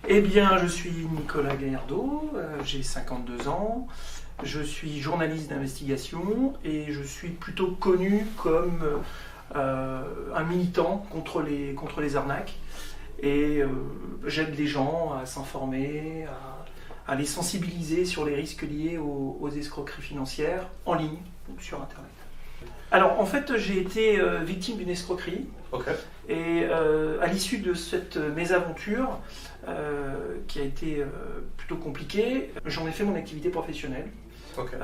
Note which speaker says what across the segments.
Speaker 1: Eh bien, je suis Nicolas Gallardo, j'ai 52 ans, je suis journaliste d'investigation et je suis plutôt connu comme un militant contre les arnaques. Et j'aide les gens à s'informer, à les sensibiliser sur les risques liés aux escroqueries financières en ligne ou sur Internet. Alors en fait, j'ai été victime d'une escroquerie.
Speaker 2: Okay.
Speaker 1: Et à l'issue de cette mésaventure, qui a été plutôt compliquée, j'en ai fait mon activité professionnelle.
Speaker 2: Okay.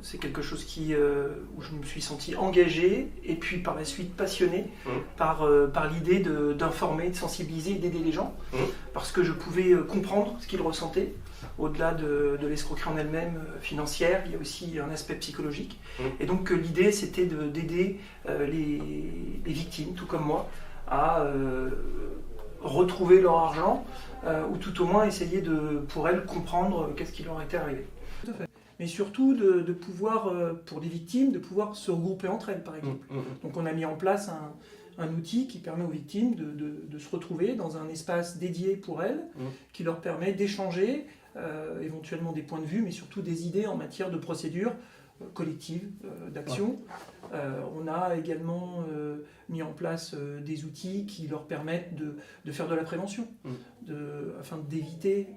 Speaker 1: C'est quelque chose où je me suis senti engagé et puis par la suite passionné par l'idée d'informer, de sensibiliser et d'aider les gens, parce que je pouvais comprendre ce qu'ils ressentaient. Au-delà de l'escroquerie en elle-même financière, il y a aussi un aspect psychologique. Et donc l'idée, c'était d'aider les victimes, tout comme moi, à retrouver leur argent, ou tout au moins essayer pour elles comprendre qu'est-ce qui leur était arrivé. Tout à fait. Mais surtout de pouvoir, pour les victimes, de pouvoir se regrouper entre elles, par exemple. Donc on a mis en place un outil qui permet aux victimes de se retrouver dans un espace dédié pour elles, qui leur permet d'échanger éventuellement des points de vue, mais surtout des idées en matière de procédure collective, d'action. On a également mis en place des outils qui leur permettent de faire de la prévention, afin d'éviter.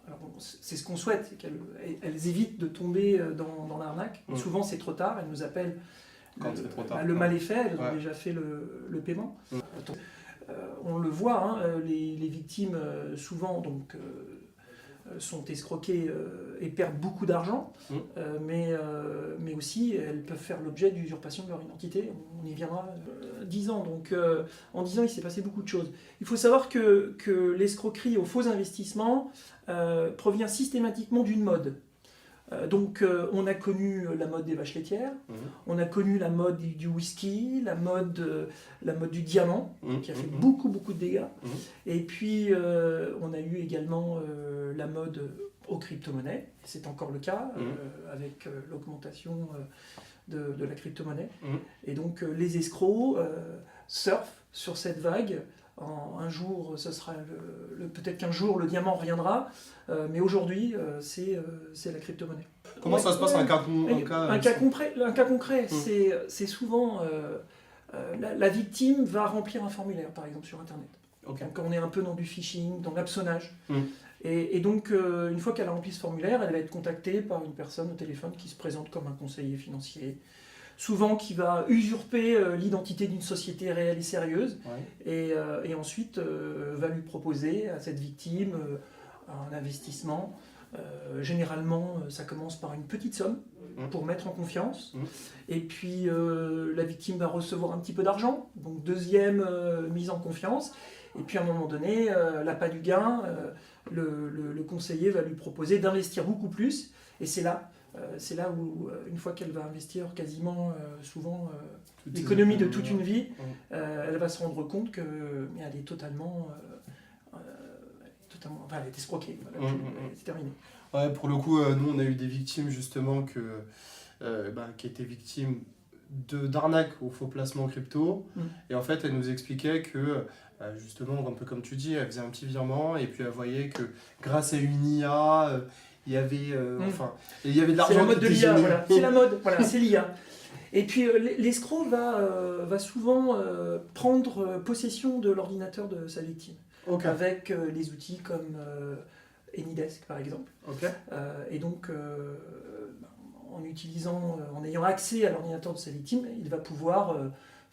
Speaker 1: Alors, c'est ce qu'on souhaite, c'est qu'elles évitent de tomber dans l'arnaque. Souvent c'est trop tard, elles nous appellent. Le mal est fait, elles ont déjà fait le paiement. On le voit, hein, les victimes souvent sont escroquées et perdent beaucoup d'argent, mais aussi elles peuvent faire l'objet d'usurpation de leur identité. On y viendra. 10 ans, donc en 10 ans il s'est passé beaucoup de choses. Il faut savoir que l'escroquerie aux faux investissements provient systématiquement d'une mode. Donc on a connu la mode des vaches laitières, on a connu la mode du whisky, la mode du diamant, qui a fait beaucoup de dégâts. Et puis on a eu également la mode aux crypto-monnaies, c'est encore le cas, avec l'augmentation de la crypto-monnaie. Et donc les escrocs surfent sur cette vague. Un jour, peut-être qu'un jour le diamant reviendra, mais aujourd'hui c'est la crypto-monnaie.
Speaker 2: Comment ça se passe un cas
Speaker 1: concret, c'est souvent la victime va remplir un formulaire, par exemple sur Internet. Okay. Donc on est un peu dans du phishing, dans l'hameçonnage. Et donc une fois qu'elle a rempli ce formulaire, elle va être contactée par une personne au téléphone qui se présente comme un conseiller financier, souvent qui va usurper l'identité d'une société réelle et sérieuse, et ensuite va lui proposer à cette victime un investissement. Généralement, ça commence par une petite somme pour mettre en confiance, et puis la victime va recevoir un petit peu d'argent, donc deuxième mise en confiance, et puis à un moment donné, l'appât du gain, le conseiller va lui proposer d'investir beaucoup plus, et c'est là où, une fois qu'elle va investir quasiment souvent l'économie de toute une vie, elle va se rendre compte qu'elle est totalement... elle est escroquée, voilà, c'est terminé.
Speaker 2: Ouais, pour le coup, nous on a eu des victimes justement qui étaient victimes d'arnaques au faux placement crypto, et en fait elle nous expliquait que justement, un peu comme tu dis, elle faisait un petit virement et puis elle voyait que grâce à une IA, il y avait de l'argent.
Speaker 1: C'est la mode de l'IA, voilà. C'est la mode, voilà, c'est l'IA. Et puis l'escroc va souvent prendre possession de l'ordinateur de sa victime, avec des outils comme Anydesk par exemple. Et donc en ayant accès à l'ordinateur de sa victime, il va pouvoir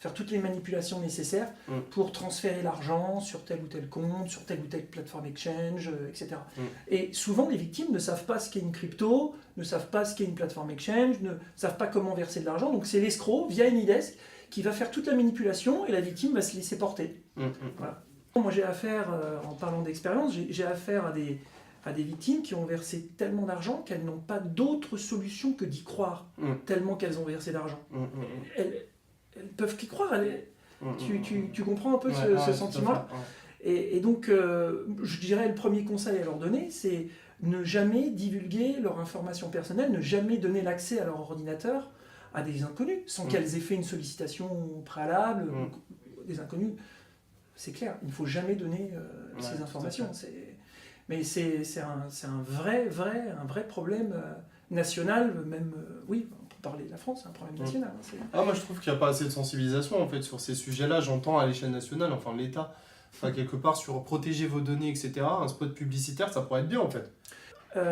Speaker 1: faire toutes les manipulations nécessaires pour transférer l'argent sur tel ou tel compte, sur telle ou telle plateforme exchange, etc. Et souvent, les victimes ne savent pas ce qu'est une crypto, ne savent pas ce qu'est une plateforme exchange, ne savent pas comment verser de l'argent. Donc c'est l'escroc, via Anydesk, qui va faire toute la manipulation et la victime va se laisser porter. Voilà. Moi, j'ai affaire, en parlant d'expérience, j'ai affaire à des victimes qui ont versé tellement d'argent qu'elles n'ont pas d'autre solution que d'y croire, tellement qu'elles ont versé d'argent. Elles peuvent qu'y croire. Tu comprends un peu ce sentiment-là. Et donc, je dirais, le premier conseil à leur donner, c'est ne jamais divulguer leurs informations personnelles, ne jamais donner l'accès à leur ordinateur à des inconnus, sans qu'elles aient fait une sollicitation préalable, des inconnus. C'est clair, il ne faut jamais donner ces informations. Mais c'est un vrai problème national, même, oui, on peut parler de la France, c'est un problème national.
Speaker 2: Moi je trouve qu'il n'y a pas assez de sensibilisation en fait sur ces sujets-là, j'entends à l'échelle nationale, l'État, quelque part sur protéger vos données, etc. Un spot publicitaire, ça pourrait être bien en fait.